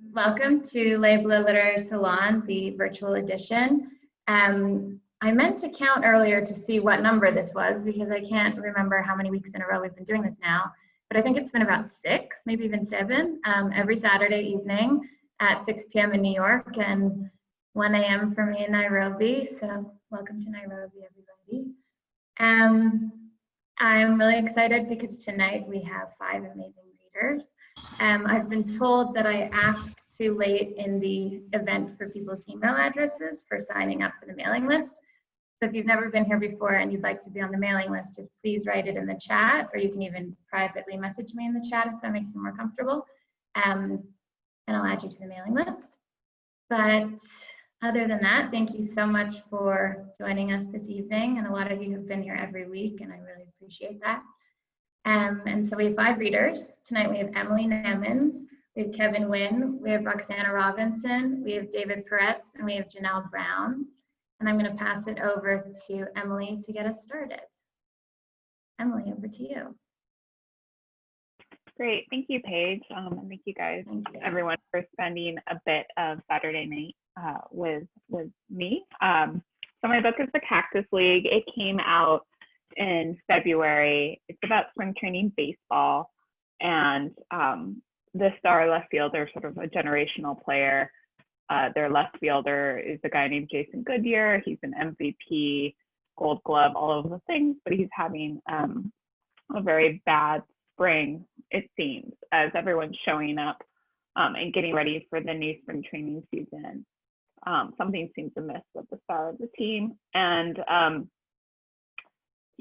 Welcome to Bleus Literary Salon, the virtual edition. I meant to count earlier to see what number this was because I can't remember how many weeks in a row we've been doing this now, but I think it's been about 6, maybe even 7, every Saturday evening at 6 p.m. in New York and 1 a.m. for me in Nairobi. So welcome to Nairobi, everybody. I'm really excited because tonight we have 5 amazing readers. I've been told that I asked too late in the event for people's email addresses for signing up for the mailing list. So if you've never been here before and you'd like to be on the mailing list, just please write it in the chat, or you can even privately message me in the chat if that makes you more comfortable. And I'll add you to the mailing list. But other than that, thank you so much for joining us this evening. And a lot of you have been here every week, and I really appreciate that. And so we have 5 readers. Tonight we have Emily Nemens, we have Kevin Nguyen, we have Roxana Robinson, we have David Puretz, and we have Janelle Brown. And I'm going to pass it over to Emily to get us started. Emily, over to you. Great, thank you, Paige, and thank you guys, everyone, for spending a bit of Saturday night with me. So my book is The Cactus League. It came out in February. It's about spring training baseball, and the star left fielder, sort of a generational player. Their left fielder is a guy named Jason Goodyear. He's an MVP, Gold Glove, all of the things, but he's having a very bad spring, it seems, as everyone's showing up and getting ready for the new spring training season. Something seems amiss with the star of the team, and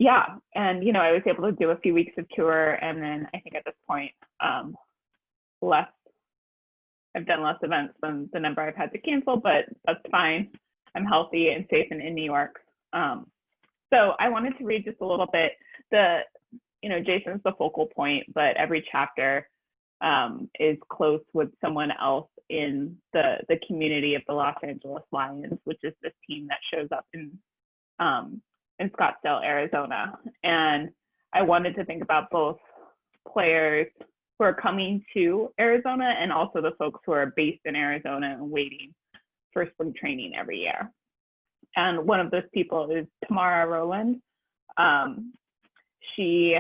yeah, and you know, I was able to do a few weeks of tour, and then I think at this point, I've done less events than the number I've had to cancel, but that's fine. I'm healthy and safe and in New York. So I wanted to read just a little bit. Jason's the focal point, but every chapter is close with someone else in the community of the Los Angeles Lions, which is this team that shows up in Scottsdale, Arizona. And I wanted to think about both players who are coming to Arizona and also the folks who are based in Arizona and waiting for spring training every year. And one of those people is Tamara Rowland. She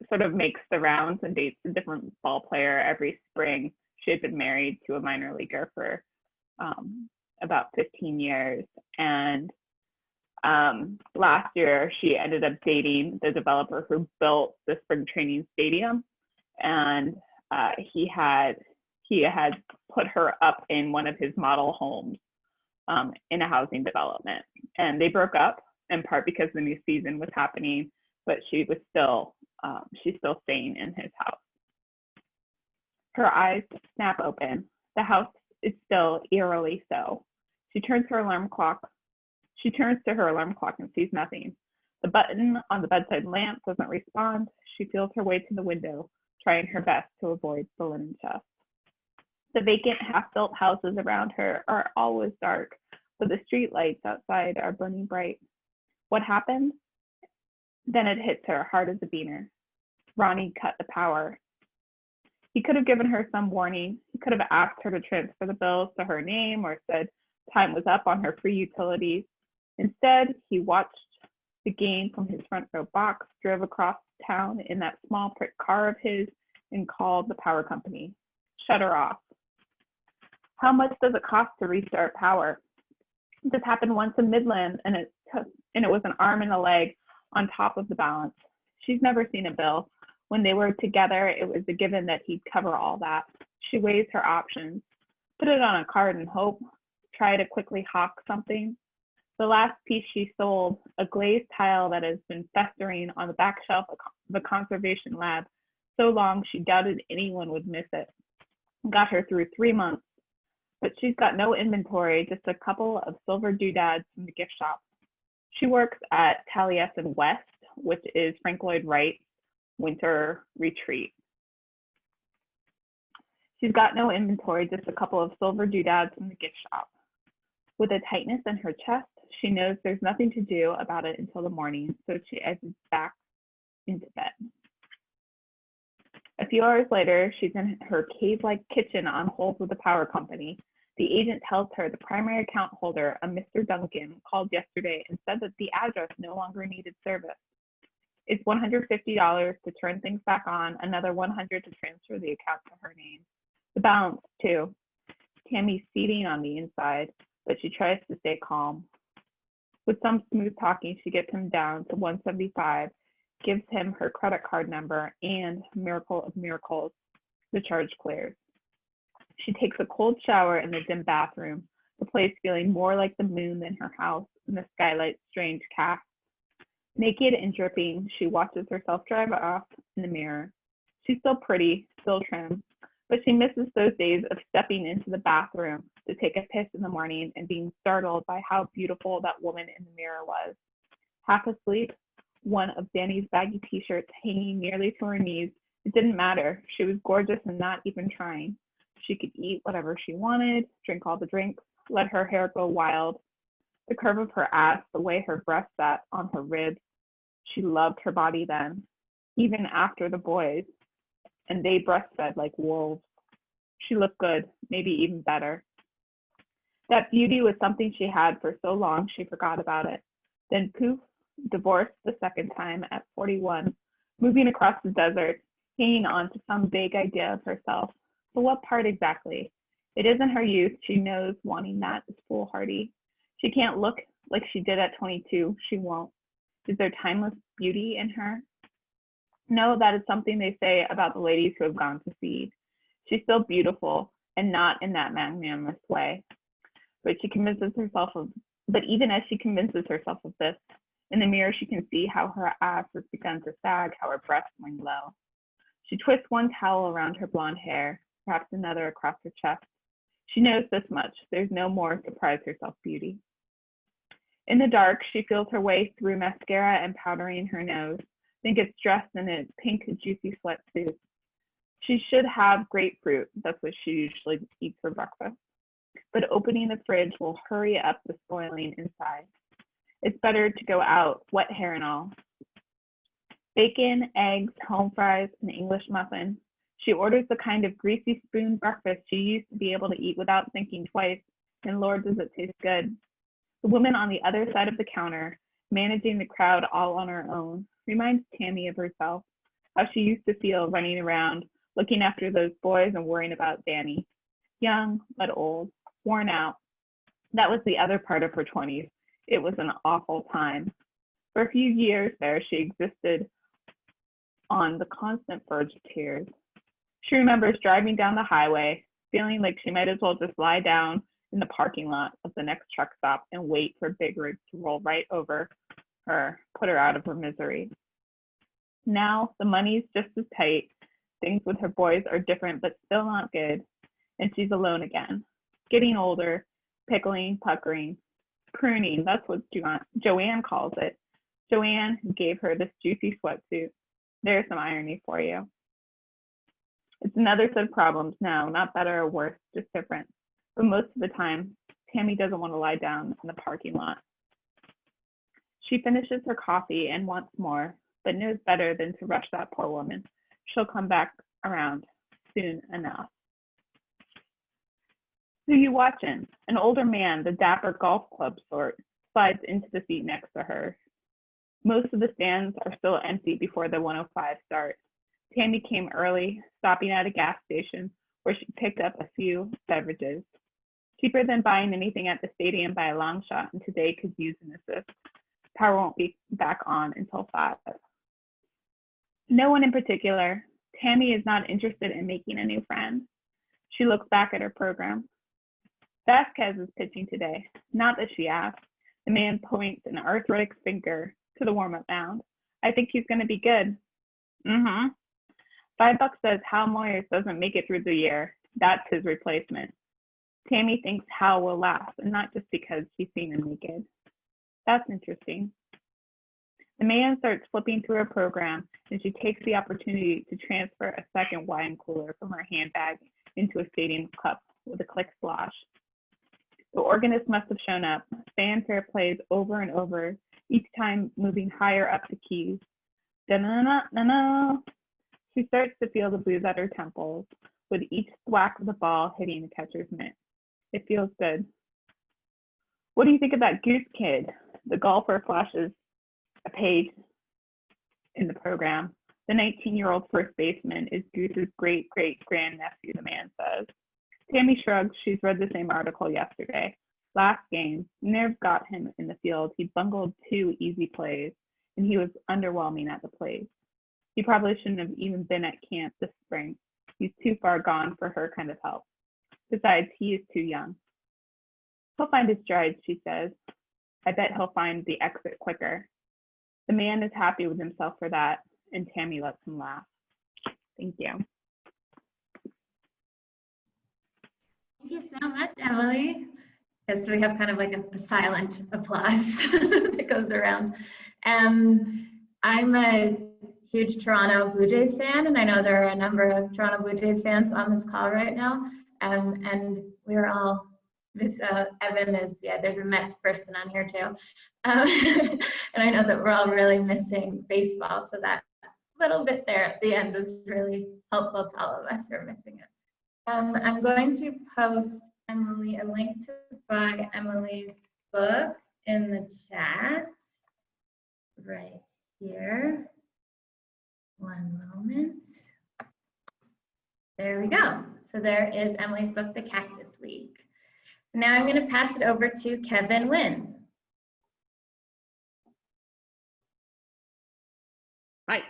sort of makes the rounds and dates a different ball player every spring. She had been married to a minor leaguer for about 15 years. And last year, she ended up dating the developer who built the spring training stadium. And he had put her up in one of his model homes in a housing development. And they broke up in part because the new season was happening, but she's still staying in his house. Her eyes snap open. The house is still eerily so. She turns to her alarm clock and sees nothing. The button on the bedside lamp doesn't respond. She feels her way to the window, trying her best to avoid the linen chest. The vacant, half-built houses around her are always dark, but the street lights outside are burning bright. What happened? Then it hits her hard as a beaner. Ronnie cut the power. He could have given her some warning. He could have asked her to transfer the bills to her name or said time was up on her free utilities. Instead, he watched the game from his front row box, drove across town in that small prick car of his, and called the power company. Shut her off. How much does it cost to restart power? This happened once in Midland, and it was an arm and a leg on top of the balance. She's never seen a bill. When they were together, it was a given that he'd cover all that. She weighs her options. Put it on a card and hope. Try to quickly hawk something. The last piece she sold, a glazed tile that has been festering on the back shelf of the conservation lab so long she doubted anyone would miss it. Got her through 3 months, but she's got no inventory, just a couple of silver doodads from the gift shop. She works at Taliesin West, which is Frank Lloyd Wright's winter retreat. She's got no inventory, just a couple of silver doodads from the gift shop. With a tightness in her chest, she knows there's nothing to do about it until the morning, so she exits back into bed. A few hours later, she's in her cave-like kitchen on hold with the power company. The agent tells her the primary account holder, a Mr. Duncan, called yesterday and said that the address no longer needed service. It's $150 to turn things back on, another $100 to transfer the account to her name. The balance, too. Tammy's seething on the inside, but she tries to stay calm. With some smooth talking, she gets him down to $175, gives him her credit card number, and, miracle of miracles, the charge clears. She takes a cold shower in the dim bathroom, the place feeling more like the moon than her house and the skylight's strange cast. Naked and dripping, she watches herself drive off in the mirror. She's still pretty, still trim, but she misses those days of stepping into the bathroom to take a piss in the morning and being startled by how beautiful that woman in the mirror was. Half asleep, one of Danny's baggy t-shirts hanging nearly to her knees. It didn't matter. She was gorgeous and not even trying. She could eat whatever she wanted, drink all the drinks, let her hair go wild. The curve of her ass, the way her breasts sat on her ribs. She loved her body then, even after the boys, and they breastfed like wolves. She looked good, maybe even better. That beauty was something she had for so long she forgot about it. Then poof, divorced the second time at 41, moving across the desert, hanging on to some vague idea of herself. But what part exactly? It isn't her youth, she knows wanting that is foolhardy. She can't look like she did at 22, she won't. Is there timeless beauty in her? No, that is something they say about the ladies who have gone to seed. She's still beautiful, and not in that magnanimous way. But even as she convinces herself of this, in the mirror she can see how her ass has begun to sag, how her breasts swing low. She twists one towel around her blonde hair, perhaps another across her chest. She knows this much. There's no more surprise herself beauty. In the dark, she feels her way through mascara and powdering her nose, then gets dressed in a pink, juicy sweatsuit. She should have grapefruit. That's what she usually eats for breakfast. But opening the fridge will hurry up the spoiling inside. It's better to go out, wet hair and all. Bacon, eggs, home fries, an English muffin. She orders the kind of greasy spoon breakfast she used to be able to eat without thinking twice, and Lord, does it taste good. The woman on the other side of the counter, managing the crowd all on her own, reminds Tammy of herself, how she used to feel running around, looking after those boys and worrying about Danny. Young, but old, worn out. That was the other part of her 20s. It was an awful time. For a few years there, she existed on the constant verge of tears. She remembers driving down the highway, feeling like she might as well just lie down in the parking lot of the next truck stop and wait for big rigs to roll right over her, put her out of her misery. Now, the money's just as tight. Things with her boys are different, but still not good. And she's alone again, getting older, pickling, puckering, pruning. That's what Joanne calls it. Joanne gave her this juicy sweatsuit. There's some irony for you. It's another set of problems now, not better or worse, just different. But most of the time, Tammy doesn't want to lie down in the parking lot. She finishes her coffee and wants more, but knows better than to rush that poor woman. She'll come back around soon enough. Who you watching? An older man, the dapper golf club sort, slides into the seat next to her. Most of the stands are still empty before the 105 starts. Tammy came early, stopping at a gas station where she picked up a few beverages. Cheaper than buying anything at the stadium by a long shot, and today could use an assist. Power won't be back on until 5. No one in particular. Tammy is not interested in making a new friend. She looks back at her program. Vasquez is pitching today. Not that she asked. The man points an arthritic finger to the warm-up mound. I think he's going to be good. $5 says Hal Moyers doesn't make it through the year. That's his replacement. Tammy thinks Hal will last, and not just because she's seen him naked. That's interesting. The man starts flipping through her program, and she takes the opportunity to transfer a second wine cooler from her handbag into a stadium cup with a click slosh. The organist must have shown up. Fanfare plays over and over, each time moving higher up the keys. Da-na-na-na-na. She starts to feel the blues at her temples, with each thwack of the ball hitting the catcher's mitt. It feels good. What do you think of that Goose kid? The golfer flashes a page in the program. The 19-year-old first baseman is Goose's great-great-grandnephew, the man says. Tammy shrugs. She's read the same article yesterday. Last game, nerves got him in the field. He bungled 2 easy plays, and he was underwhelming at the plays. He probably shouldn't have even been at camp this spring. He's too far gone for her kind of help. Besides, he is too young. He'll find his stride, she says. I bet he'll find the exit quicker. The man is happy with himself for that, and Tammy lets him laugh. Thank you. Thank you so much, Emily. Yes, so we have kind of like a silent applause that goes around. I'm a huge Toronto Blue Jays fan, and I know there are a number of Toronto Blue Jays fans on this call right now. And we're all, this Evan is, yeah, there's a Mets person on here too. And I know that we're all really missing baseball, so that little bit there at the end was really helpful to all of us who are missing it. I'm going to post Emily a link to buy Emily's book in the chat right here. One moment. There we go. So there is Emily's book, The Cactus League. Now I'm going to pass it over to Kevin Nguyen. Hi.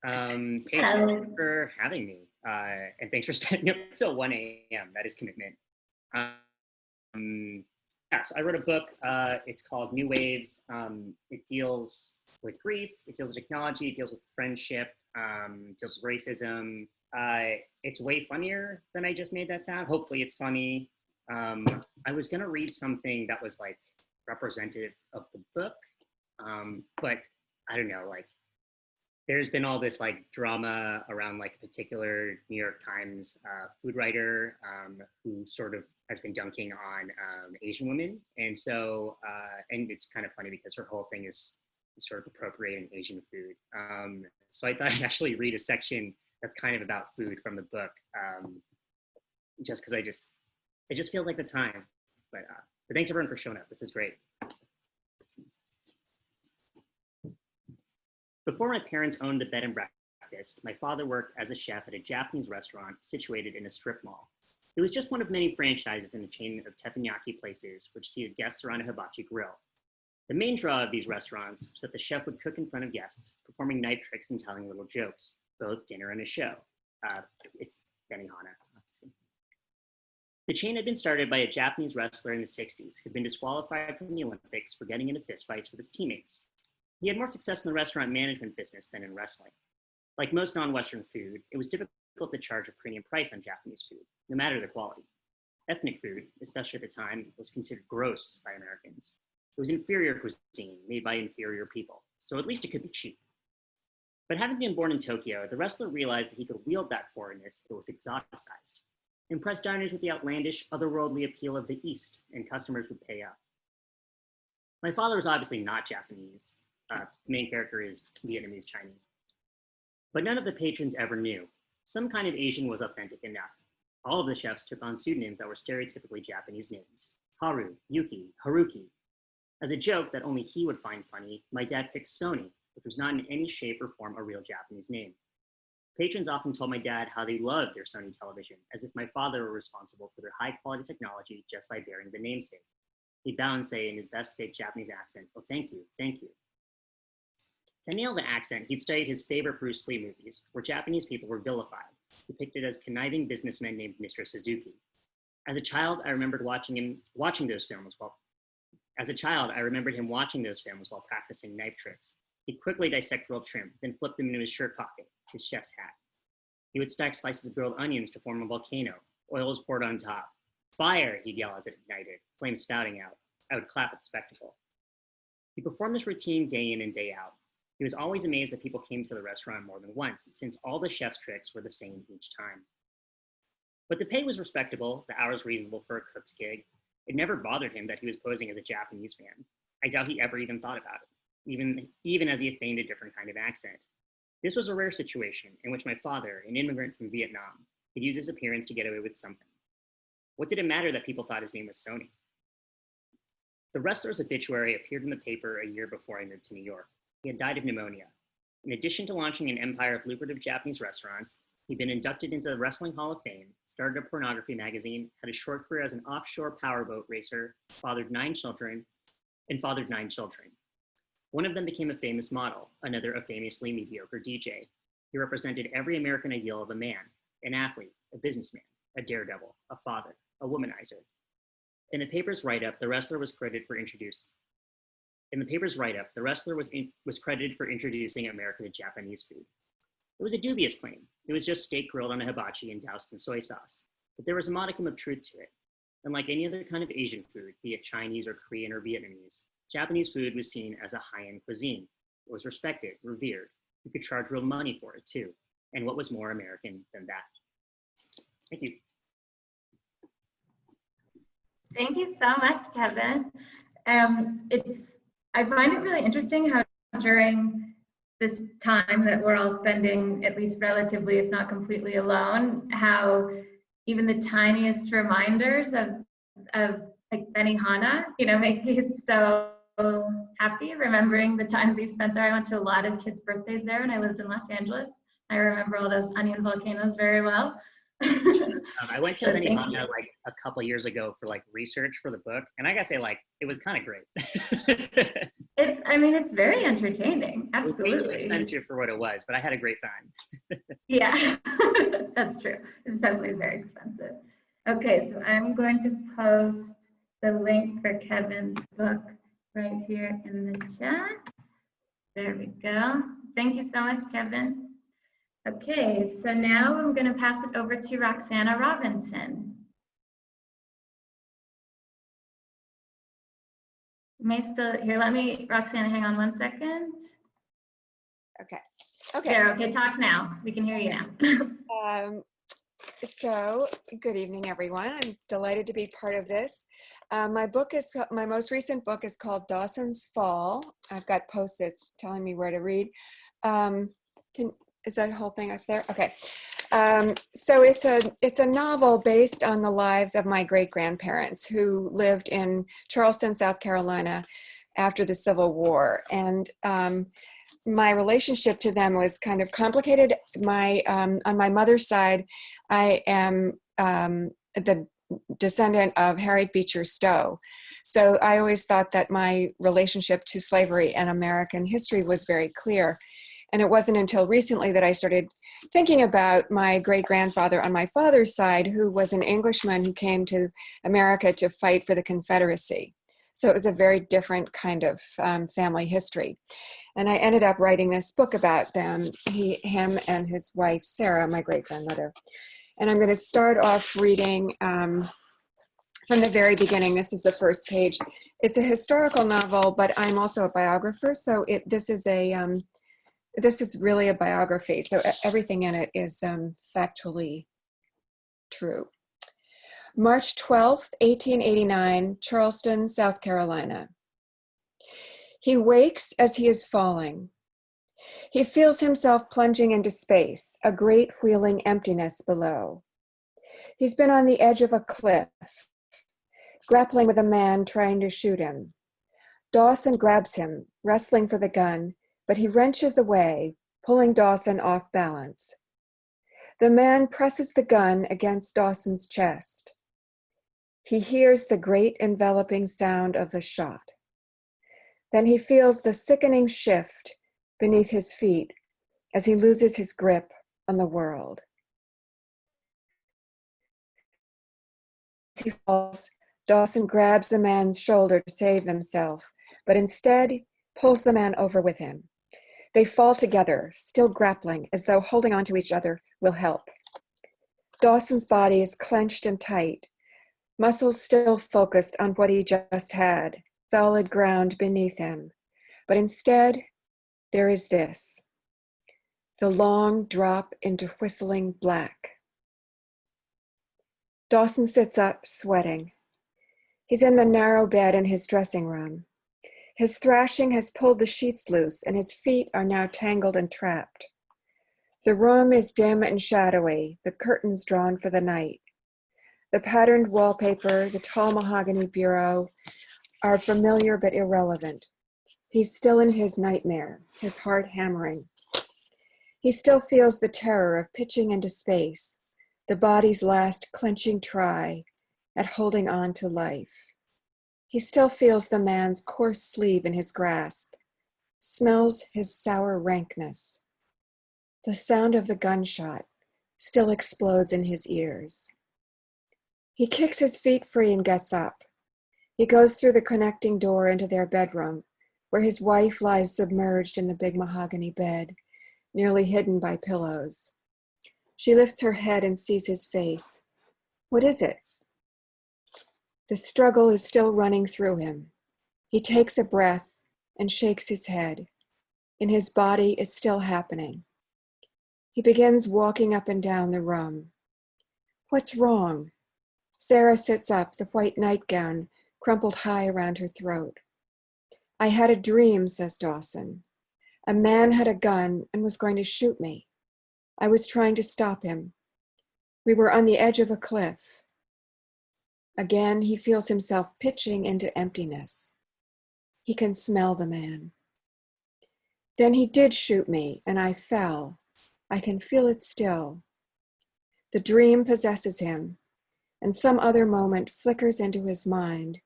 Paige, thank you for having me. And thanks for staying up till 1 a.m. That is commitment. Yeah, so I wrote a book. It's called New Waves. It deals with grief. It deals with technology. It deals with friendship. It deals with racism. It's way funnier than I just made that sound. Hopefully it's funny. I was going to read something that was like representative of the book. But I don't know, like, there's been all this like drama around like a particular New York Times food writer who sort of has been dunking on Asian women. And so, and it's kind of funny because her whole thing is sort of appropriating Asian food. So I thought I'd actually read a section that's kind of about food from the book, just because it just feels like the time. But thanks everyone for showing up. This is great. Before my parents owned a bed and breakfast, my father worked as a chef at a Japanese restaurant situated in a strip mall. It was just one of many franchises in a chain of teppanyaki places which seated guests around a hibachi grill. The main draw of these restaurants was that the chef would cook in front of guests, performing knife tricks and telling little jokes, both dinner and a show. It's Benihana. The chain had been started by a Japanese wrestler in the 60s who had been disqualified from the Olympics for getting into fistfights with his teammates. He had more success in the restaurant management business than in wrestling. Like most non-Western food, it was difficult to charge a premium price on Japanese food, no matter the quality. Ethnic food, especially at the time, was considered gross by Americans. It was inferior cuisine made by inferior people, so at least it could be cheap. But having been born in Tokyo, the wrestler realized that he could wield that foreignness if it was exoticized, impress diners with the outlandish, otherworldly appeal of the East, and customers would pay up. My father was obviously not Japanese. The main character is Vietnamese Chinese. But none of the patrons ever knew. Some kind of Asian was authentic enough. All of the chefs took on pseudonyms that were stereotypically Japanese names. Haru, Yuki, Haruki. As a joke that only he would find funny, my dad picked Sony, which was not in any shape or form a real Japanese name. Patrons often told my dad how they loved their Sony television, as if my father were responsible for their high-quality technology just by bearing the namesake. He'd bow and say in his best fake Japanese accent, "Oh, thank you, thank you." To nail the accent, he'd studied his favorite Bruce Lee movies, where Japanese people were vilified, depicted as conniving businessmen named Mr. Suzuki. As a child, I remembered him watching those films while practicing knife tricks. He'd quickly dissect grilled shrimp, then flip them into his shirt pocket, his chef's hat. He would stack slices of grilled onions to form a volcano. Oil was poured on top. "Fire," he'd yell as it ignited, flames spouting out. I would clap at the spectacle. He performed this routine day in and day out. He was always amazed that people came to the restaurant more than once, since all the chef's tricks were the same each time. But the pay was respectable, the hours reasonable for a cook's gig. It never bothered him that he was posing as a Japanese man. I doubt he ever even thought about it, even as he feigned a different kind of accent. This was a rare situation in which my father, an immigrant from Vietnam, could use his appearance to get away with something. What did it matter that people thought his name was Sony? The wrestler's obituary appeared in the paper a year before I moved to New York. He had died of pneumonia. In addition to launching an empire of lucrative Japanese restaurants, he'd been inducted into the Wrestling Hall of Fame, started a pornography magazine, had a short career as an offshore powerboat racer, fathered 9 children. One of them became a famous model, another a famously mediocre DJ. He represented every American ideal of a man, an athlete, a businessman, a daredevil, a father, a womanizer. In the paper's write-up, the wrestler was credited for introducing America to Japanese food. It was a dubious claim. It was just steak grilled on a hibachi and doused in soy sauce. But there was a modicum of truth to it. Unlike any other kind of Asian food, be it Chinese or Korean or Vietnamese, Japanese food was seen as a high-end cuisine. It was respected, revered. You could charge real money for it too. And what was more American than that? Thank you. Thank you so much, Kevin. I find it really interesting how during this time that we're all spending, at least relatively, if not completely alone, how even the tiniest reminders of like Benihana, make you so happy, remembering the times we spent there. I went to a lot of kids' birthdays there when I lived in Los Angeles. I remember all those onion volcanoes very well. I went to Benihana like a couple years ago for like research for the book, and I gotta say, like, it was kind of great. It's very entertaining. Absolutely. It was way too expensive for what it was, but I had a great time. Yeah, that's true. It's definitely very expensive. Okay, so I'm going to post the link for Kevin's book right here in the chat. There we go. Thank you so much, Kevin. Okay, so now I'm going to pass it over to Roxana Robinson. You may still here. Roxana, hang on one second. Okay. There, okay, talk now. We can hear you now. So, good evening, everyone. I'm delighted to be part of this. My most recent book is called Dawson's Fall. I've got post-its telling me where to read. Is that whole thing up there? Okay. So it's a novel based on the lives of my great-grandparents who lived in Charleston, South Carolina after the Civil War. And my relationship to them was kind of complicated. On my mother's side, I am the descendant of Harriet Beecher Stowe. So I always thought that my relationship to slavery and American history was very clear. And it wasn't until recently that I started thinking about my great-grandfather on my father's side, who was an Englishman who came to America to fight for the Confederacy. So it was a very different kind of family history. And I ended up writing this book about them, him and his wife, Sarah, my great-grandmother. And I'm going to start off reading from the very beginning. This is the first page. It's a historical novel, but I'm also a biographer. So this is really a biography. So everything in it is factually true. March 12th, 1889, Charleston, South Carolina. He wakes as he is falling. He feels himself plunging into space, a great wheeling emptiness below. He's been on the edge of a cliff, grappling with a man trying to shoot him. Dawson grabs him, wrestling for the gun, but he wrenches away, pulling Dawson off balance. The man presses the gun against Dawson's chest. He hears the great enveloping sound of the shot. Then he feels the sickening shift beneath his feet as he loses his grip on the world. As he falls, Dawson grabs the man's shoulder to save himself, but instead pulls the man over with him. They fall together, still grappling, as though holding on to each other will help. Dawson's body is clenched and tight, muscles still focused on what he just had, solid ground beneath him. But instead, there is this, the long drop into whistling black. Dawson sits up, sweating. He's in the narrow bed in his dressing room. His thrashing has pulled the sheets loose, and his feet are now tangled and trapped. The room is dim and shadowy, the curtains drawn for the night. The patterned wallpaper, the tall mahogany bureau are familiar but irrelevant. He's still in his nightmare, his heart hammering. He still feels the terror of pitching into space, the body's last clenching try at holding on to life. He still feels the man's coarse sleeve in his grasp, smells his sour rankness. The sound of the gunshot still explodes in his ears. He kicks his feet free and gets up. He goes through the connecting door into their bedroom, where his wife lies submerged in the big mahogany bed, nearly hidden by pillows. She lifts her head and sees his face. What is it? The struggle is still running through him. He takes a breath and shakes his head. In his body, it's still happening. He begins walking up and down the room. What's wrong? Sarah sits up, the white nightgown crumpled high around her throat. I had a dream, says Dawson. A man had a gun and was going to shoot me. I was trying to stop him. We were on the edge of a cliff. Again, he feels himself pitching into emptiness. He can smell the man. Then he did shoot me, and I fell. I can feel it still. The dream possesses him, and some other moment flickers into his mind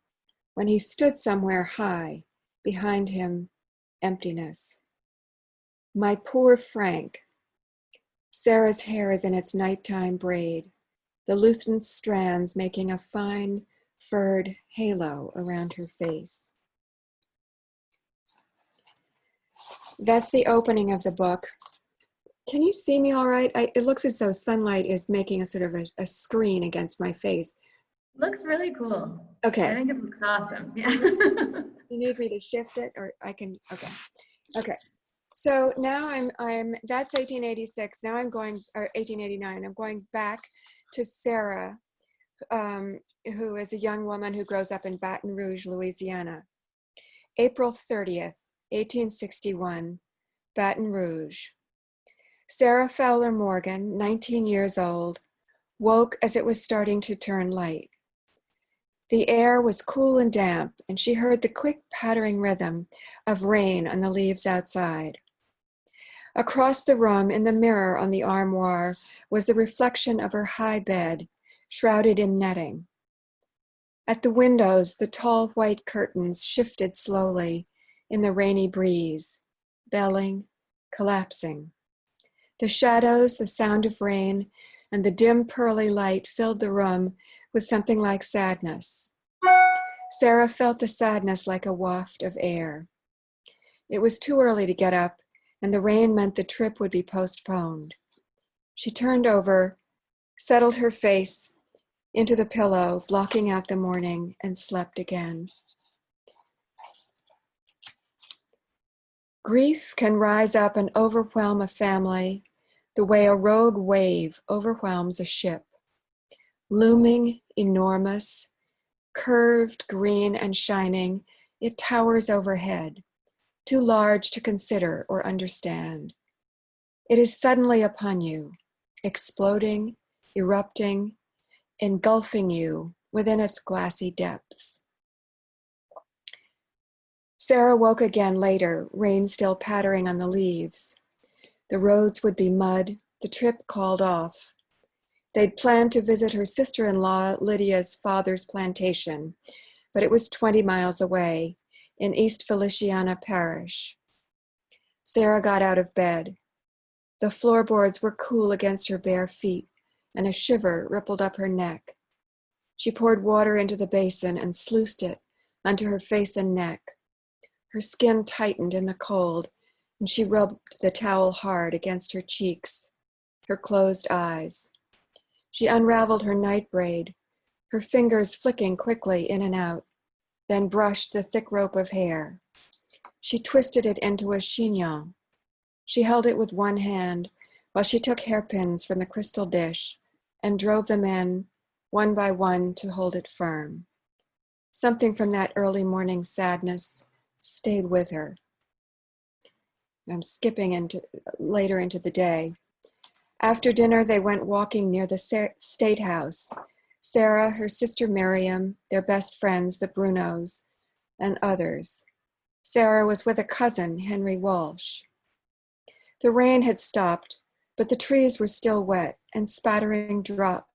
when he stood somewhere high, behind him, emptiness. My poor Frank. Sarah's hair is in its nighttime braid, the loosened strands making a fine, furred halo around her face. That's the opening of the book. Can you see me all right? It looks as though sunlight is making a sort of a screen against my face. Looks really cool. Okay. I think it looks awesome. Yeah. You need me to shift it, or I can, okay. Okay. So now I'm that's 1886. Now I'm going, or 1889. I'm going back to Sarah, who is a young woman who grows up in Baton Rouge, Louisiana. April 30th, 1861, Baton Rouge. Sarah Fowler Morgan, 19 years old, woke as it was starting to turn light. The air was cool and damp, and she heard the quick pattering rhythm of rain on the leaves outside. Across the room, in the mirror on the armoire, was the reflection of her high bed, shrouded in netting. At the windows, the tall white curtains shifted slowly in the rainy breeze, belling, collapsing. The shadows, the sound of rain, and the dim pearly light filled the room with something like sadness. Sarah felt the sadness like a waft of air. It was too early to get up, and the rain meant the trip would be postponed. She turned over, settled her face into the pillow, blocking out the morning, and slept again. Grief can rise up and overwhelm a family the way a rogue wave overwhelms a ship. Looming, enormous, curved, green, and shining, it towers overhead, too large to consider or understand. It is suddenly upon you, exploding, erupting, engulfing you within its glassy depths. Sarah woke again later, rain still pattering on the leaves. The roads would be mud, the trip called off. They'd planned to visit her sister-in-law, Lydia's father's plantation, but it was 20 miles away in East Feliciana Parish. Sarah got out of bed. The floorboards were cool against her bare feet, and a shiver rippled up her neck. She poured water into the basin and sluiced it onto her face and neck. Her skin tightened in the cold, and she rubbed the towel hard against her cheeks, her closed eyes. She unraveled her night braid, her fingers flicking quickly in and out, then brushed the thick rope of hair. She twisted it into a chignon. She held it with one hand while she took hairpins from the crystal dish and drove them in one by one to hold it firm. Something from that early morning sadness stayed with her. I'm skipping later into the day. After dinner, they went walking near the State House. Sarah, her sister Miriam, their best friends, the Brunos, and others. Sarah was with a cousin, Henry Walsh. The rain had stopped, but the trees were still wet, and spattering drops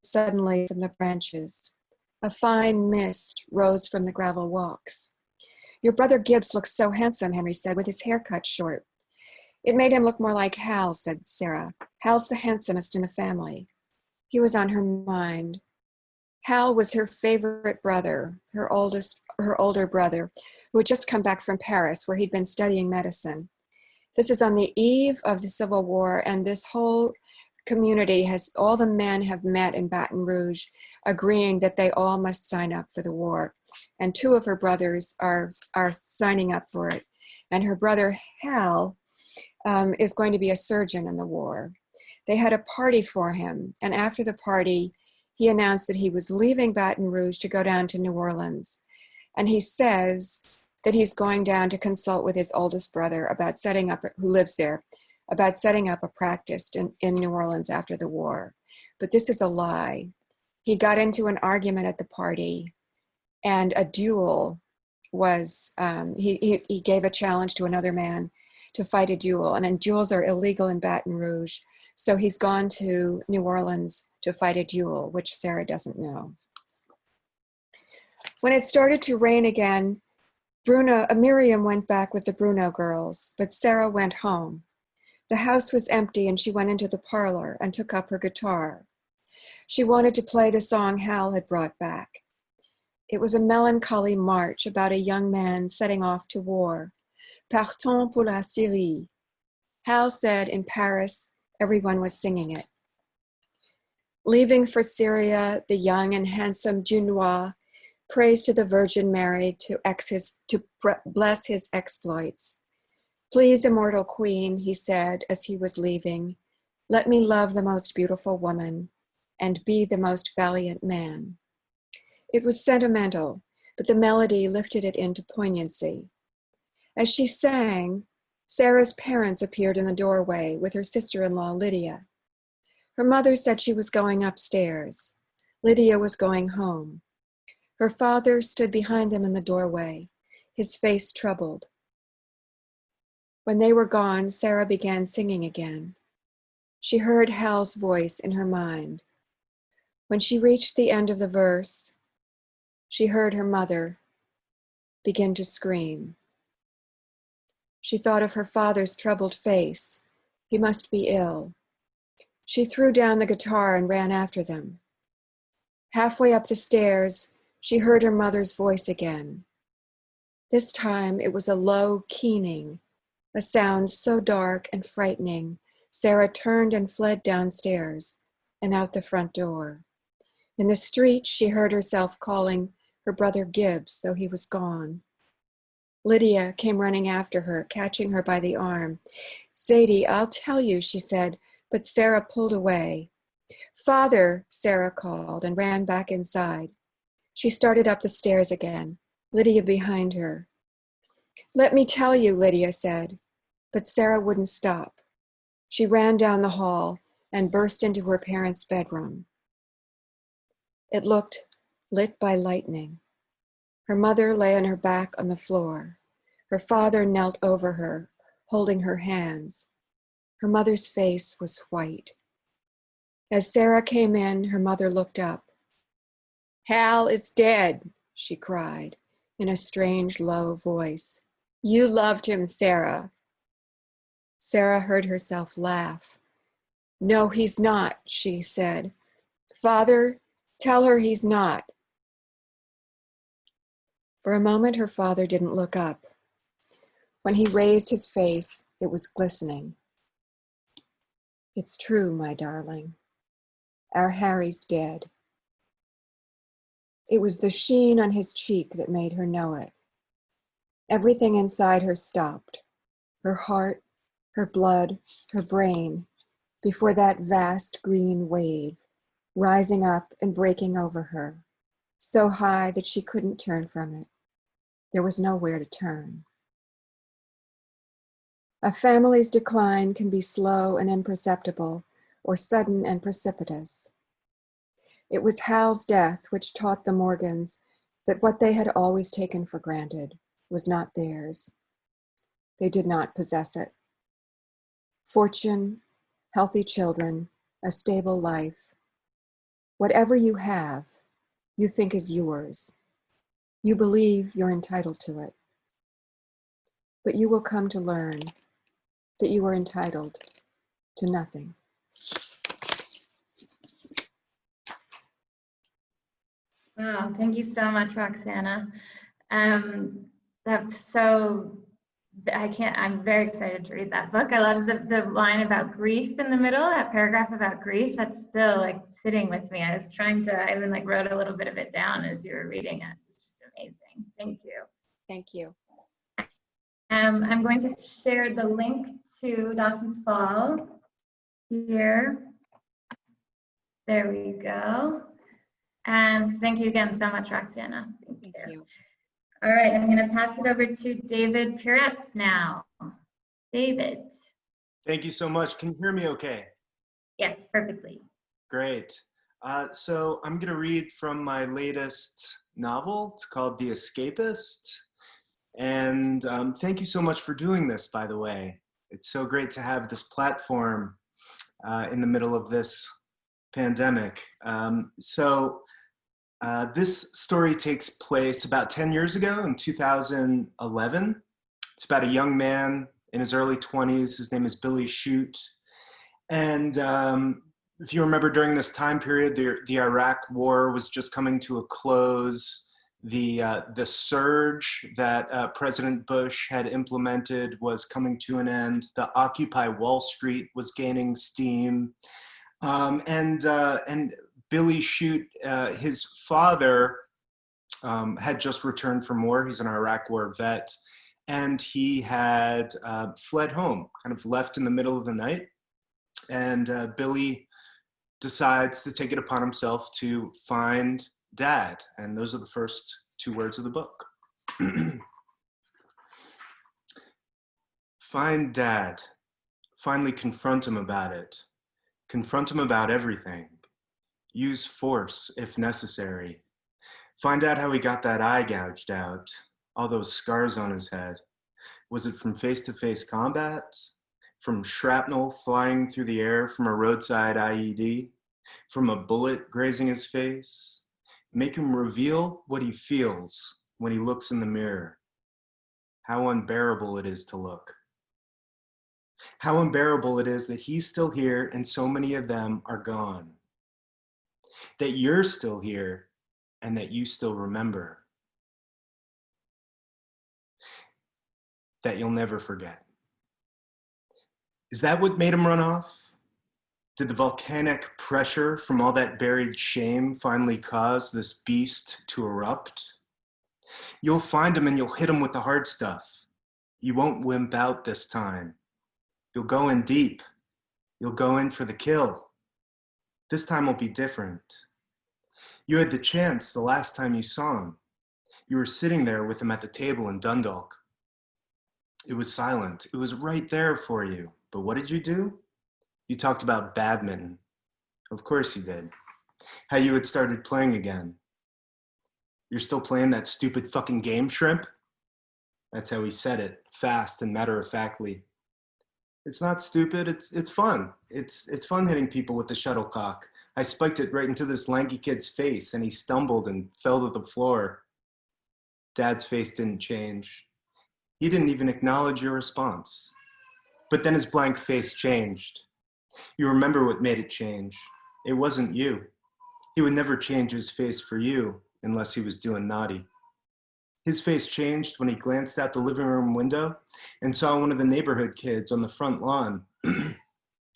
suddenly from the branches. A fine mist rose from the gravel walks. "Your brother Gibbs looks so handsome," Henry said, "with his hair cut short." "It made him look more like Hal," said Sarah. "Hal's the handsomest in the family." He was on her mind. Hal was her favorite brother, her older brother, who had just come back from Paris, where he'd been studying medicine. This is on the eve of the Civil War, and this whole community all the men have met in Baton Rouge, agreeing that they all must sign up for the war. And two of her brothers are signing up for it. And her brother Hal is going to be a surgeon in the war. They had a party for him, and after the party, he announced that he was leaving Baton Rouge to go down to New Orleans. And he says that he's going down to consult with his oldest brother about who lives there, about setting up a practice in New Orleans after the war. But this is a lie. He got into an argument at the party, and a duel was, he gave a challenge to another man to fight a duel, and duels are illegal in Baton Rouge. So he's gone to New Orleans to fight a duel, which Sarah doesn't know. When it started to rain again, Miriam went back with the Bruno girls, but Sarah went home. The house was empty, and she went into the parlor and took up her guitar. She wanted to play the song Hal had brought back. It was a melancholy march about a young man setting off to war. Partons pour la Syrie. Hal said in Paris, everyone was singing it. Leaving for Syria, the young and handsome Dunois prays to the Virgin Mary to bless his exploits. "Please, immortal queen," he said as he was leaving, "let me love the most beautiful woman and be the most valiant man." It was sentimental, but the melody lifted it into poignancy. As she sang, Sarah's parents appeared in the doorway with her sister-in-law, Lydia. Her mother said she was going upstairs. Lydia was going home. Her father stood behind them in the doorway, his face troubled. When they were gone, Sarah began singing again. She heard Hal's voice in her mind. When she reached the end of the verse, she heard her mother begin to scream. She thought of her father's troubled face. He must be ill. She threw down the guitar and ran after them. Halfway up the stairs, she heard her mother's voice again. This time it was a low keening, a sound so dark and frightening, Sarah turned and fled downstairs and out the front door. In the street, she heard herself calling her brother Gibbs, though he was gone. Lydia came running after her, catching her by the arm. "Zadie, I'll tell you," she said, but Sarah pulled away. "Father," Sarah called and ran back inside. She started up the stairs again, Lydia behind her. "Let me tell you," Lydia said, but Sarah wouldn't stop. She ran down the hall and burst into her parents' bedroom. It looked lit by lightning. Her mother lay on her back on the floor. Her father knelt over her, holding her hands. Her mother's face was white. As Sarah came in, her mother looked up. "Hal is dead," she cried in a strange, low voice. "You loved him, Sarah." Sarah heard herself laugh. "No, he's not," she said. "Father, tell her he's not." For a moment, her father didn't look up. When he raised his face, it was glistening. "It's true, my darling. Our Harry's dead." It was the sheen on his cheek that made her know it. Everything inside her stopped. Her heart, her blood, her brain, before that vast green wave, rising up and breaking over her, so high that she couldn't turn from it. There was nowhere to turn. A family's decline can be slow and imperceptible, or sudden and precipitous. It was Hal's death which taught the Morgans that what they had always taken for granted was not theirs. They did not possess it. Fortune, healthy children, a stable life. Whatever you have, you think is yours. You believe you're entitled to it. But you will come to learn that you are entitled to nothing. Wow, thank you so much, Roxana. That's so, I'm very excited to read that book. I love the line about grief in the middle, that paragraph about grief. That's still like sitting with me. I even like wrote a little bit of it down as you were reading it. It's just amazing. Thank you. Thank you. I'm going to share the link to Dawson's Fall here. There we go. And thank you again so much, Roxana. Thank you. All right, I'm going to pass it over to David Puretz now. David. Thank you so much. Can you hear me okay? Yes, perfectly. Great. So I'm going to read from my latest novel. It's called The Escapist. And thank you so much for doing this, by the way. It's so great to have this platform in the middle of this pandemic. This story takes place about 10 years ago in 2011. It's about a young man in his early 20s. His name is Billy Shoot. And if you remember, during this time period, the Iraq War was just coming to a close. The surge that President Bush had implemented was coming to an end. The Occupy Wall Street was gaining steam. And Billy Shoot, his father had just returned from war. He's an Iraq War vet. And he had fled home, kind of left in the middle of the night. And Billy decides to take it upon himself to find Dad. And those are the first 2 words of the book. Find Dad. Finally confront him about it. Confront him about everything. Use force if necessary. Find out how he got that eye gouged out, all those scars on his head. Was it from face-to-face combat? From shrapnel flying through the air from a roadside IED? From a bullet grazing his face? Make him reveal what he feels when he looks in the mirror. How unbearable it is to look. How unbearable it is that he's still here and so many of them are gone. That you're still here and that you still remember. That you'll never forget. Is that what made him run off? Did the volcanic pressure from all that buried shame finally cause this beast to erupt? You'll find him and you'll hit him with the hard stuff. You won't wimp out this time. You'll go in deep. You'll go in for the kill. This time will be different. You had the chance the last time you saw him. You were sitting there with him at the table in Dundalk. It was silent. It was right there for you. But what did you do? You talked about badminton. Of course you did. How you had started playing again. You're still playing that stupid fucking game, Shrimp? That's how he said it, fast and matter-of-factly. It's not stupid, it's fun. It's fun hitting people with the shuttlecock. I spiked it right into this lanky kid's face and he stumbled and fell to the floor. Dad's face didn't change. He didn't even acknowledge your response. But then his blank face changed. You remember what made it change. It wasn't you. He would never change his face for you unless he was doing naughty. His face changed when he glanced out the living room window and saw one of the neighborhood kids on the front lawn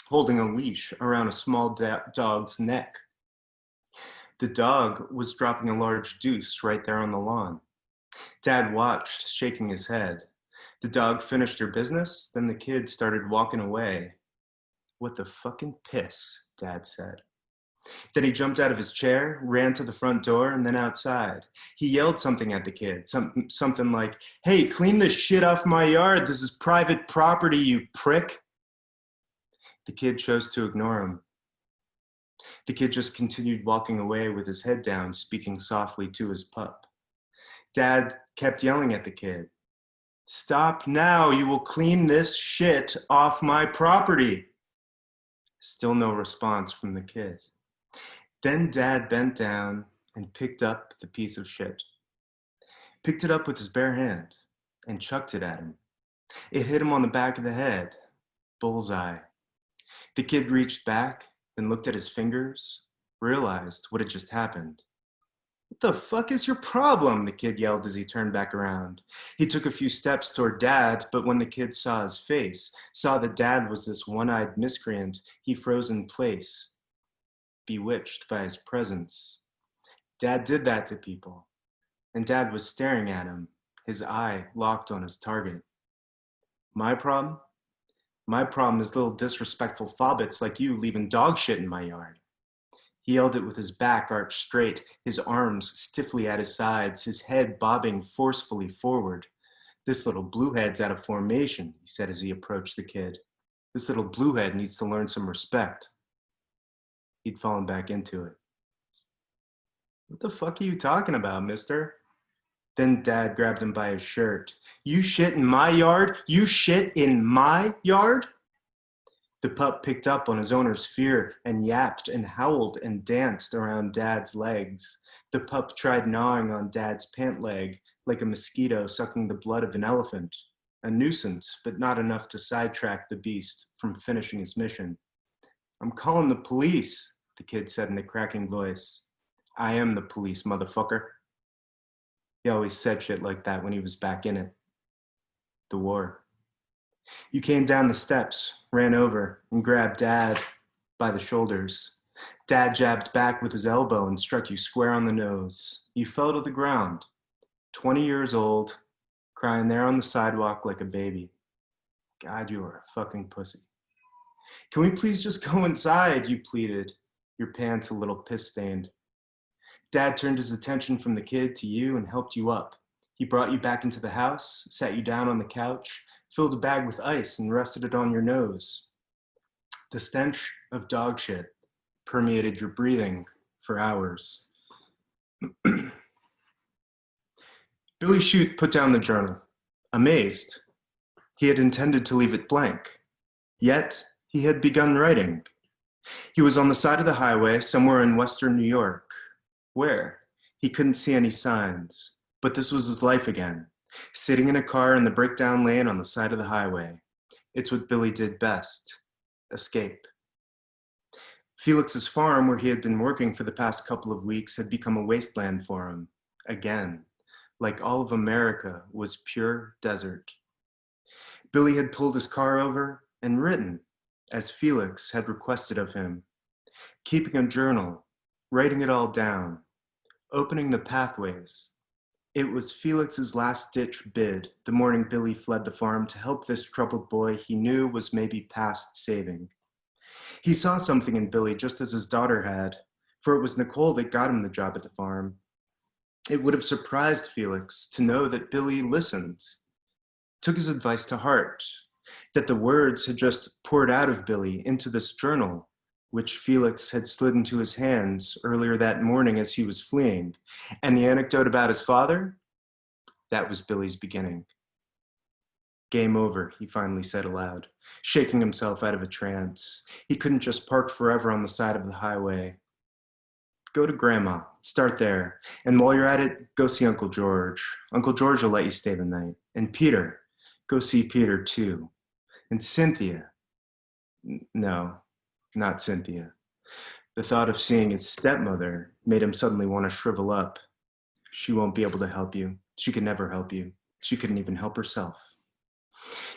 holding a leash around a small dog's neck. The dog was dropping a large deuce right there on the lawn. Dad watched, shaking his head. The dog finished her business, then the kid started walking away. What the fucking piss, Dad said. Then he jumped out of his chair, ran to the front door, and then outside. He yelled something at the kid, something like, "Hey, clean this shit off my yard. This is private property, you prick." The kid chose to ignore him. The kid just continued walking away with his head down, speaking softly to his pup. Dad kept yelling at the kid, "Stop now, you will clean this shit off my property." Still no response from the kid. Then Dad bent down and picked up the piece of shit. Picked it up with his bare hand and chucked it at him. It hit him on the back of the head. Bullseye. The kid reached back and looked at his fingers, realized what had just happened. "What the fuck is your problem?" the kid yelled as he turned back around. He took a few steps toward Dad, but when the kid saw his face, saw that Dad was this one-eyed miscreant, he froze in place, bewitched by his presence. Dad did that to people, and Dad was staring at him, his eye locked on his target. My problem? My problem is little disrespectful fobbits like you leaving dog shit in my yard. He yelled it with his back arched straight, his arms stiffly at his sides, his head bobbing forcefully forward. "This little bluehead's out of formation," he said as he approached the kid. "This little bluehead needs to learn some respect." He'd fallen back into it. "What the fuck are you talking about, mister?" Then Dad grabbed him by his shirt. "You shit in my yard? You shit in my yard?" The pup picked up on his owner's fear and yapped and howled and danced around Dad's legs. The pup tried gnawing on Dad's pant leg like a mosquito sucking the blood of an elephant. A nuisance, but not enough to sidetrack the beast from finishing his mission. "I'm calling the police," the kid said in a cracking voice. "I am the police, motherfucker." He always said shit like that when he was back in it. The war. You came down the steps, ran over, and grabbed Dad by the shoulders. Dad jabbed back with his elbow and struck you square on the nose. You fell to the ground, 20 years old, crying there on the sidewalk like a baby. God, you are a fucking pussy. "Can we please just go inside?" you pleaded, your pants a little piss-stained. Dad turned his attention from the kid to you and helped you up. He brought you back into the house, sat you down on the couch, filled a bag with ice and rested it on your nose. The stench of dog shit permeated your breathing for hours. Billy Chute put down the journal, amazed. He had intended to leave it blank, yet he had begun writing. He was on the side of the highway somewhere in western New York. Where? He couldn't see any signs, but this was his life again. Sitting in a car in the breakdown lane on the side of the highway. It's what Billy did best. Escape. Felix's farm, where he had been working for the past couple of weeks, had become a wasteland for him. Again. Like all of America was pure desert. Billy had pulled his car over and written, as Felix had requested of him. Keeping a journal, writing it all down, opening the pathways. It was Felix's last-ditch bid the morning Billy fled the farm to help this troubled boy he knew was maybe past saving. He saw something in Billy just as his daughter had, for it was Nicole that got him the job at the farm. It would have surprised Felix to know that Billy listened, took his advice to heart, that the words had just poured out of Billy into this journal, which Felix had slid into his hands earlier that morning as he was fleeing. And the anecdote about his father? That was Billy's beginning. "Game over," he finally said aloud, shaking himself out of a trance. He couldn't just park forever on the side of the highway. "Go to Grandma, start there. And while you're at it, go see Uncle George. Uncle George will let you stay the night. And Peter, go see Peter too. And Cynthia. No. Not Cynthia. The thought of seeing his stepmother made him suddenly want to shrivel up. She won't be able to help you. She could never help you. She couldn't even help herself.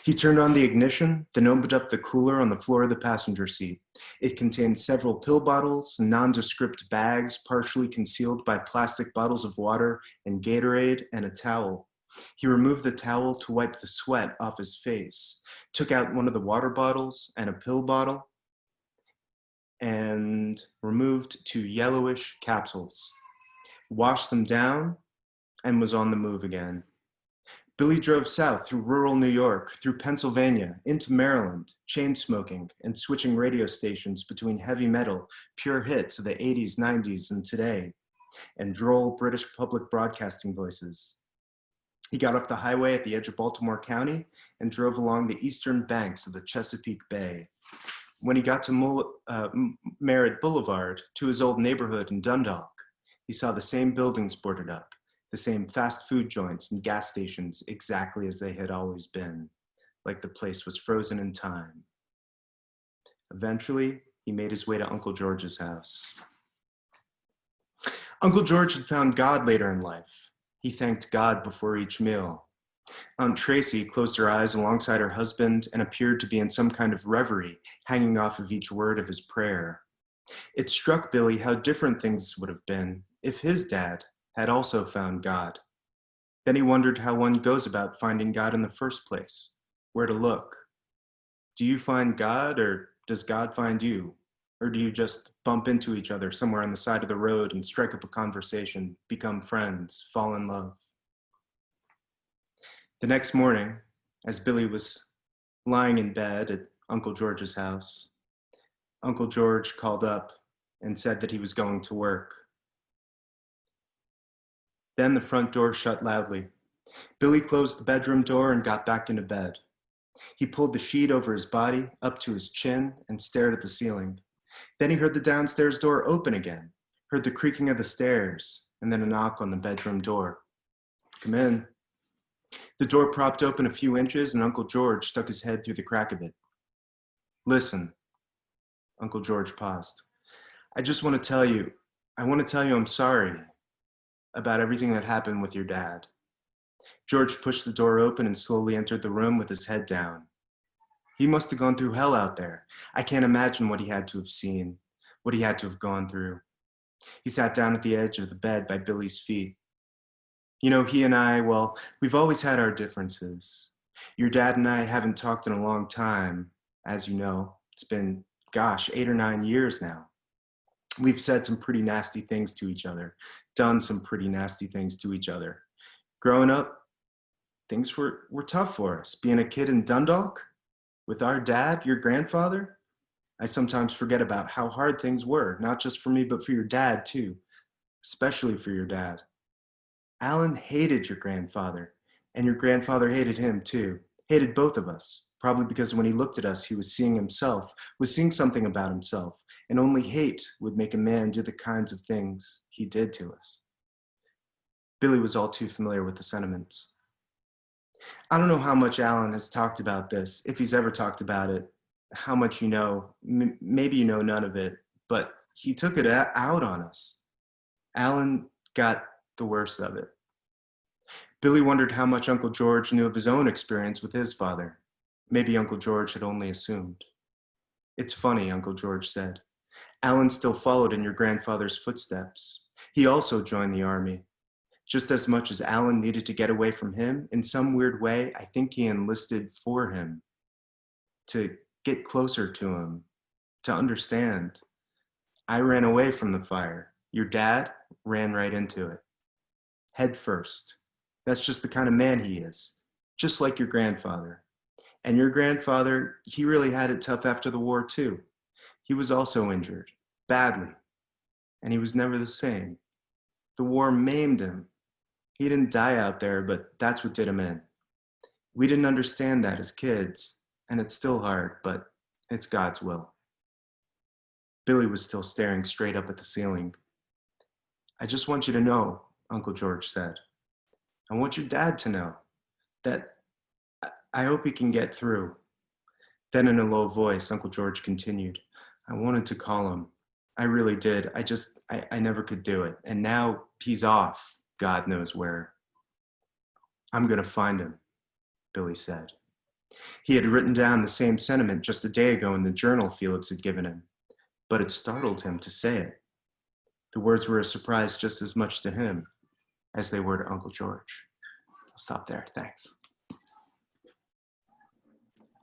He turned on the ignition, then opened up the cooler on the floor of the passenger seat. It contained several pill bottles, nondescript bags partially concealed by plastic bottles of water and Gatorade and a towel. He removed the towel to wipe the sweat off his face, took out one of the water bottles and a pill bottle. and removed 2 yellowish capsules, washed them down, and was on the move again. Billy drove south through rural New York, through Pennsylvania, into Maryland, chain smoking and switching radio stations between heavy metal, pure hits of the 80s, 90s, and today, and droll British public broadcasting voices. He got off the highway at the edge of Baltimore County and drove along the eastern banks of the Chesapeake Bay. When he got to Merritt Boulevard, to his old neighborhood in Dundalk, he saw the same buildings boarded up, the same fast food joints and gas stations exactly as they had always been, like the place was frozen in time. Eventually, he made his way to Uncle George's house. Uncle George had found God later in life. He thanked God before each meal. Aunt Tracy closed her eyes alongside her husband and appeared to be in some kind of reverie, hanging off of each word of his prayer. It struck Billy how different things would have been if his dad had also found God. Then he wondered how one goes about finding God in the first place, where to look. Do you find God, or does God find you? Or do you just bump into each other somewhere on the side of the road and strike up a conversation, become friends, fall in love? The next morning, as Billy was lying in bed at Uncle George's house, Uncle George called up and said that he was going to work. Then the front door shut loudly. Billy closed the bedroom door and got back into bed. He pulled the sheet over his body, up to his chin, and stared at the ceiling. Then he heard the downstairs door open again, heard the creaking of the stairs, and then a knock on the bedroom door. Come in. The door propped open a few inches, and Uncle George stuck his head through the crack of it. Listen. Uncle George paused. I want to tell you I'm sorry about everything that happened with your dad. George pushed the door open and slowly entered the room with his head down. He must have gone through hell out there. I can't imagine what he had to have seen, what he had to have gone through. He sat down at the edge of the bed by Billy's feet. You know, he and I, well, we've always had our differences. Your dad and I haven't talked in a long time, as you know. It's been, 8 or 9 years now. We've said some pretty nasty things to each other, done some pretty nasty things to each other. Growing up, things were tough for us. Being a kid in Dundalk, with our dad, your grandfather, I sometimes forget about how hard things were, not just for me, but for your dad too, especially for your dad. Alan hated your grandfather, and your grandfather hated him too, hated both of us, probably because when he looked at us, he was seeing himself, was seeing something about himself, and only hate would make a man do the kinds of things he did to us. Billy was all too familiar with the sentiments. I don't know how much Alan has talked about this, if he's ever talked about it, how much you know, maybe you know none of it, but he took it out on us. Alan got the worst of it. Billy wondered how much Uncle George knew of his own experience with his father. Maybe Uncle George had only assumed. It's funny, Uncle George said. Alan still followed in your grandfather's footsteps. He also joined the army. Just as much as Alan needed to get away from him, in some weird way, I think he enlisted for him, to get closer to him, to understand. I ran away from the fire. Your dad ran right into it. Head first. That's just the kind of man he is, just like your grandfather. And your grandfather, he really had it tough after the war too. He was also injured, badly, and he was never the same. The war maimed him. He didn't die out there, but that's what did him in. We didn't understand that as kids, and it's still hard, but it's God's will. Billy was still staring straight up at the ceiling. I just want you to know, Uncle George said. I want your dad to know that I hope he can get through. Then in a low voice, Uncle George continued, I wanted to call him. I really did. I never could do it. And now he's off, God knows where. I'm going to find him, Billy said. He had written down the same sentiment just a day ago in the journal Felix had given him, but it startled him to say it. The words were a surprise just as much to him as they were to Uncle George. I'll stop there. Thanks.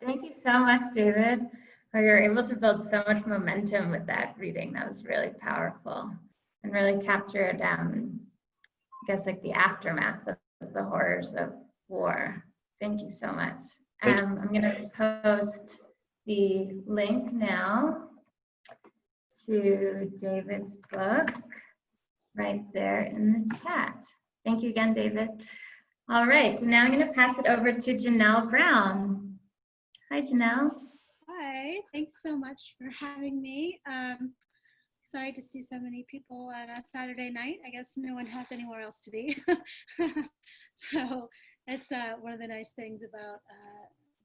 Thank you so much, David. Oh, you're able to build so much momentum with that reading. That was really powerful and really captured, I guess, like the aftermath of the horrors of war. Thank you so much. I'm going to post the link now to David's book right there in the chat. Thank you again, David. All right, so now I'm going to pass it over to Janelle Brown. Hi, Janelle. Hi, thanks so much for having me. Sorry to see so many people on a Saturday night. I guess no one has anywhere else to be. So it's one of the nice things about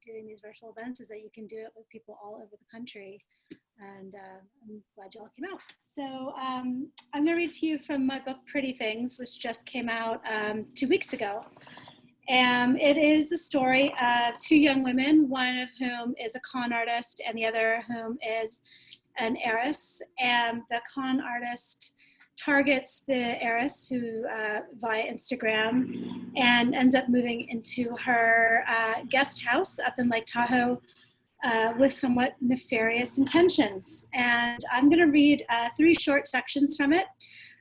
doing these virtual events is that you can do it with people all over the country. And I'm glad you all came out. So I'm going to read to you from my book, Pretty Things, which just came out 2 weeks ago. It is the story of two young women, one of whom is a con artist and the other whom is an heiress. And the con artist targets the heiress who via Instagram and ends up moving into her guest house up in Lake Tahoe with somewhat nefarious intentions. And I'm going to read 3 short sections from it.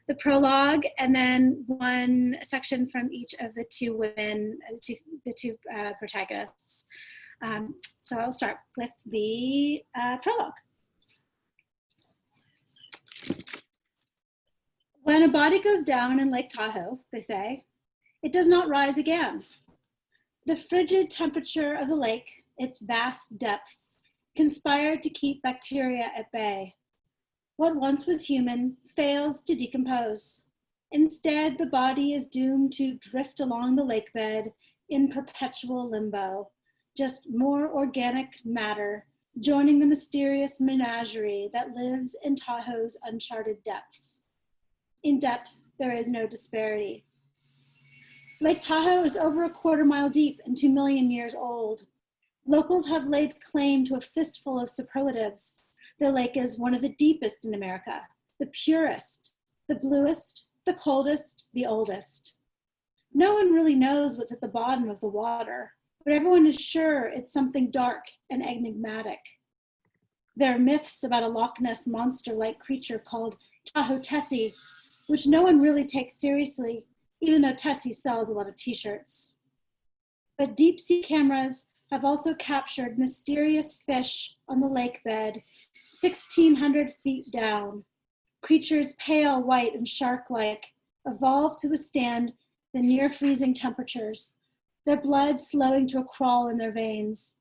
The prologue, and then one section from each of the two women, the two protagonists. So I'll start with the prologue. When a body goes down in Lake Tahoe, they say, it does not rise again. The frigid temperature of the lake, its vast depths, conspire to keep bacteria at bay. What once was human fails to decompose. Instead, the body is doomed to drift along the lake bed in perpetual limbo, just more organic matter joining the mysterious menagerie that lives in Tahoe's uncharted depths. In depth, there is no disparity. Lake Tahoe is over a quarter mile deep and 2 million years old. Locals have laid claim to a fistful of superlatives. The lake is one of the deepest in America, the purest, the bluest, the coldest, the oldest. No one really knows what's at the bottom of the water, but everyone is sure it's something dark and enigmatic. There are myths about a Loch Ness monster-like creature called Tahoe Tessie, which no one really takes seriously, even though Tessie sells a lot of t-shirts. But deep sea cameras have also captured mysterious fish on the lake bed, 1,600 feet down. Creatures pale white and shark-like, evolved to withstand the near-freezing temperatures, their blood slowing to a crawl in their veins.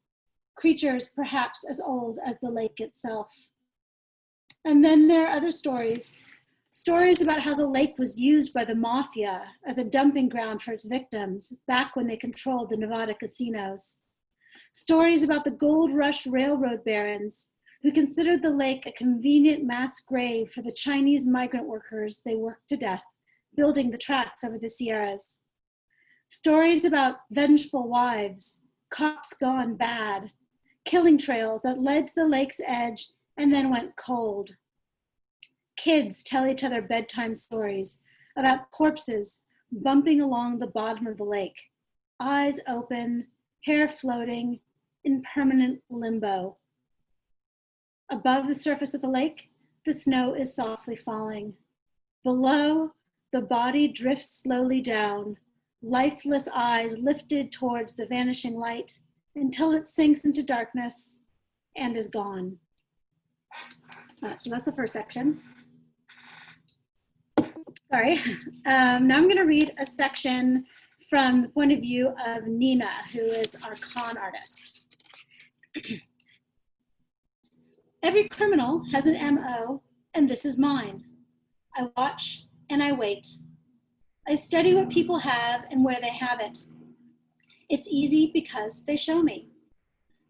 Creatures perhaps as old as the lake itself. And then there are other stories about how the lake was used by the mafia as a dumping ground for its victims back when they controlled the Nevada casinos. Stories about the gold rush railroad barons who considered the lake a convenient mass grave for the Chinese migrant workers they worked to death, building the tracks over the Sierras. Stories about vengeful wives, cops gone bad, killing trails that led to the lake's edge and then went cold. Kids tell each other bedtime stories about corpses bumping along the bottom of the lake, eyes open, hair floating in permanent limbo. Above the surface of the lake, the snow is softly falling. Below, the body drifts slowly down, lifeless eyes lifted towards the vanishing light until it sinks into darkness and is gone. So that's the first section. Sorry. Now I'm going to read a section from the point of view of Nina, who is our con artist. Every criminal has an MO, and this is mine. I watch and I wait. I study what people have and where they have it. It's easy because they show me.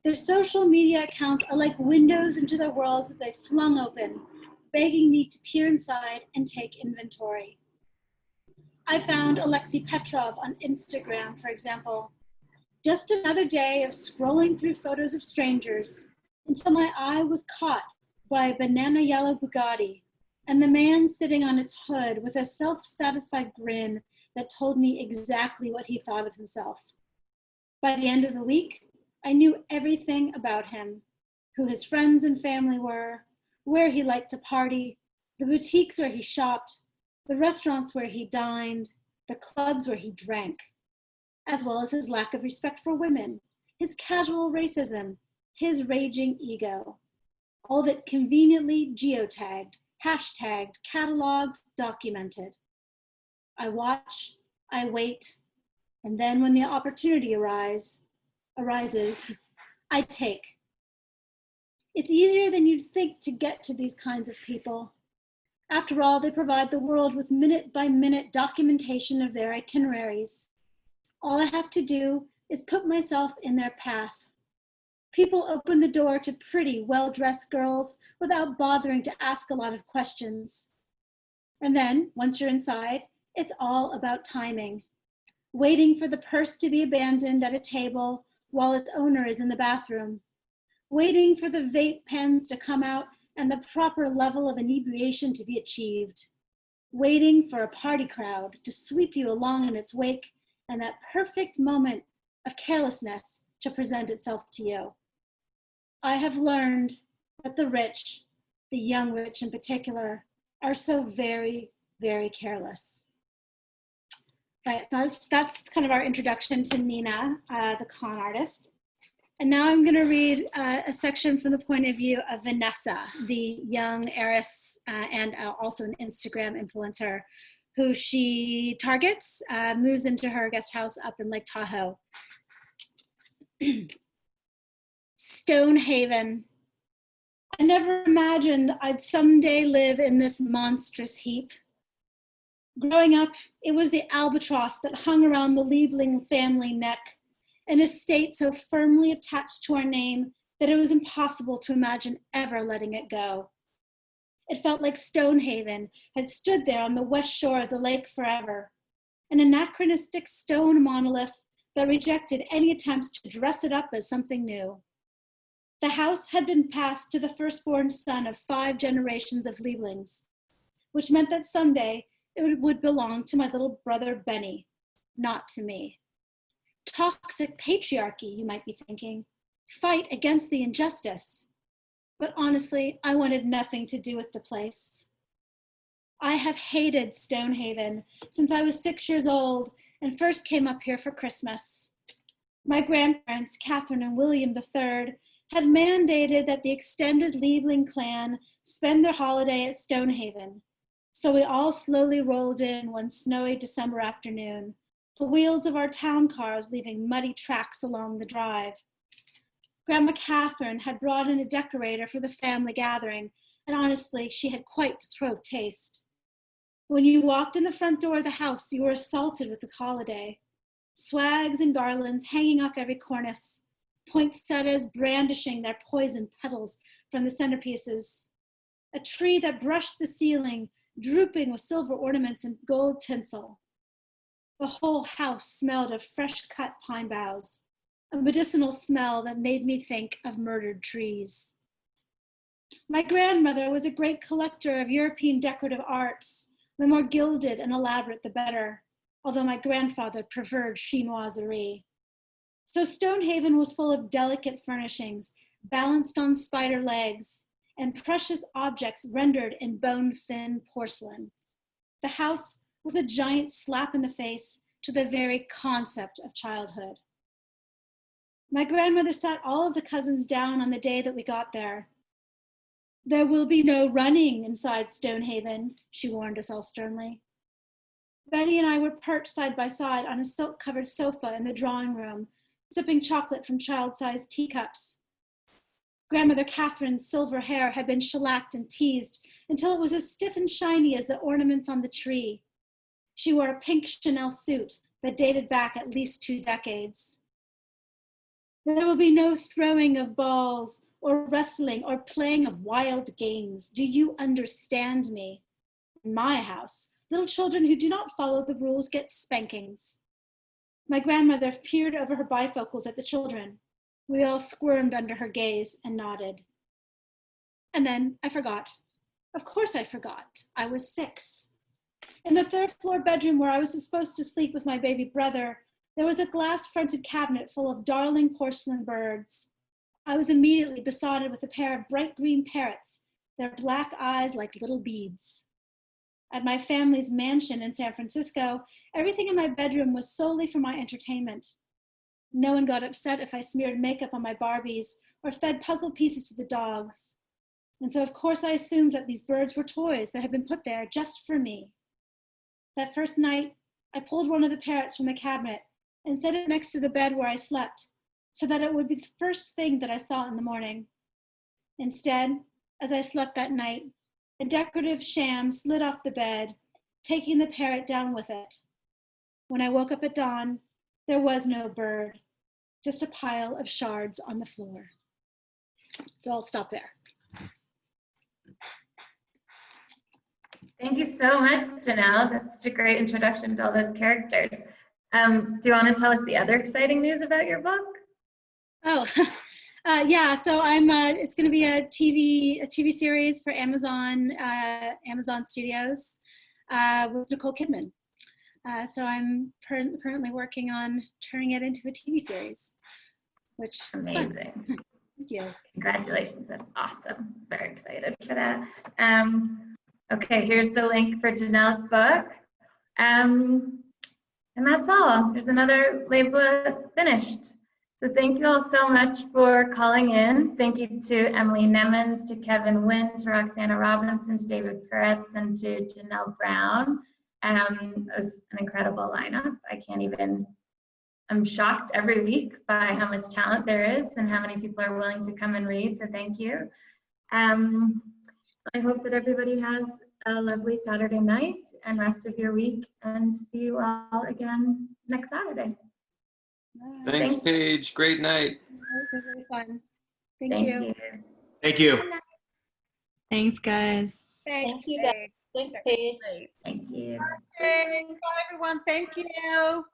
Their social media accounts are like windows into their worlds that they flung open, begging me to peer inside and take inventory. I found Alexei Petrov on Instagram, for example. Just another day of scrolling through photos of strangers until my eye was caught by a banana yellow Bugatti and the man sitting on its hood with a self-satisfied grin that told me exactly what he thought of himself. By the end of the week, I knew everything about him. who his friends and family were, where he liked to party, the boutiques where he shopped, the restaurants where he dined, the clubs where he drank, as well as his lack of respect for women, his casual racism, his raging ego. All of it conveniently geotagged, hashtagged, cataloged, documented. I watch, I wait, and then when the opportunity arises, I take. It's easier than you'd think to get to these kinds of people. After all, they provide the world with minute-by-minute documentation of their itineraries. All I have to do is put myself in their path. People open the door to pretty, well-dressed girls without bothering to ask a lot of questions. And then, once you're inside, it's all about timing. Waiting for the purse to be abandoned at a table while its owner is in the bathroom. Waiting for the vape pens to come out and the proper level of inebriation to be achieved. Waiting for a party crowd to sweep you along in its wake and that perfect moment of carelessness to present itself to you. I have learned that the rich, the young rich in particular, are so very, very careless. Right, so that's kind of our introduction to Nina, the con artist. And now I'm going to read a section from the point of view of Vanessa, the young heiress and also an Instagram influencer who she targets, moves into her guest house up in Lake Tahoe. Stonehaven. I never imagined I'd someday live in this monstrous heap. Growing up, it was the albatross that hung around the Liebling family neck, an estate so firmly attached to our name that it was impossible to imagine ever letting it go. It felt like Stonehaven had stood there on the west shore of the lake forever, an anachronistic stone monolith that rejected any attempts to dress it up as something new. The house had been passed to the firstborn son of 5 generations of Lieblings, which meant that someday it would belong to my little brother Benny, not to me. Toxic patriarchy, you might be thinking. Fight against the injustice. But honestly, I wanted nothing to do with the place. I have hated Stonehaven since I was 6 years old and first came up here for Christmas. My grandparents, Catherine and William III, had mandated that the extended Liebling clan spend their holiday at Stonehaven. So we all slowly rolled in one snowy December afternoon, the wheels of our town cars leaving muddy tracks along the drive. Grandma Catherine had brought in a decorator for the family gathering, and honestly, she had quite the throw taste. When you walked in the front door of the house, you were assaulted with the holiday. Swags and garlands hanging off every cornice, poinsettias brandishing their poisoned petals from the centerpieces, a tree that brushed the ceiling, drooping with silver ornaments and gold tinsel. The whole house smelled of fresh-cut pine boughs, a medicinal smell that made me think of murdered trees. My grandmother was a great collector of European decorative arts. The more gilded and elaborate, the better, although my grandfather preferred chinoiserie. So Stonehaven was full of delicate furnishings, balanced on spider legs, and precious objects rendered in bone-thin porcelain. The house was a giant slap in the face to the very concept of childhood. My grandmother sat all of the cousins down on the day that we got there. "There will be no running inside Stonehaven," she warned us all sternly. Betty and I were perched side by side on a silk-covered sofa in the drawing room, sipping chocolate from child-sized teacups. Grandmother Catherine's silver hair had been shellacked and teased until it was as stiff and shiny as the ornaments on the tree. She wore a pink Chanel suit that dated back at least 2 decades. "There will be no throwing of balls or wrestling or playing of wild games. Do you understand me? In my house, little children who do not follow the rules get spankings." My grandmother peered over her bifocals at the children. We all squirmed under her gaze and nodded. And then I forgot. Of course I forgot. I was 6. In the 3rd floor bedroom where I was supposed to sleep with my baby brother, there was a glass-fronted cabinet full of darling porcelain birds. I was immediately besotted with a pair of bright green parrots, their black eyes like little beads. At my family's mansion in San Francisco, everything in my bedroom was solely for my entertainment. No one got upset if I smeared makeup on my Barbies or fed puzzle pieces to the dogs. And so, of course, I assumed that these birds were toys that had been put there just for me. That first night, I pulled one of the parrots from the cabinet and set it next to the bed where I slept, so that it would be the first thing that I saw in the morning. Instead, as I slept that night, a decorative sham slid off the bed, taking the parrot down with it. When I woke up at dawn, there was no bird, just a pile of shards on the floor. So I'll stop there. Thank you so much, Janelle. That's a great introduction to all those characters. Do you want to tell us the other exciting news about your book? Oh, yeah. So it's going to be a TV series for Amazon Studios with Nicole Kidman. So I'm currently working on turning it into a TV series, which is fun. Amazing. Thank you. Congratulations. That's awesome. Very excited for that. Okay, here's the link for Janelle's book. And that's all. There's another label finished. So thank you all so much for calling in. Thank you to Emily Nemens, to Kevin Nguyen, to Roxana Robinson, to David Puretz, and to Janelle Brown. It was an incredible lineup. I'm shocked every week by how much talent there is and how many people are willing to come and read, so thank you. I hope that everybody has a lovely Saturday night and rest of your week, and see you all again next Saturday. Thanks, Paige. Great night. It was really fun. Thank you. Thank you. Thanks, guys. Thanks, Thank you, Paige. guys. Thanks, Paige. Thank you. Bye, everyone. Thank you.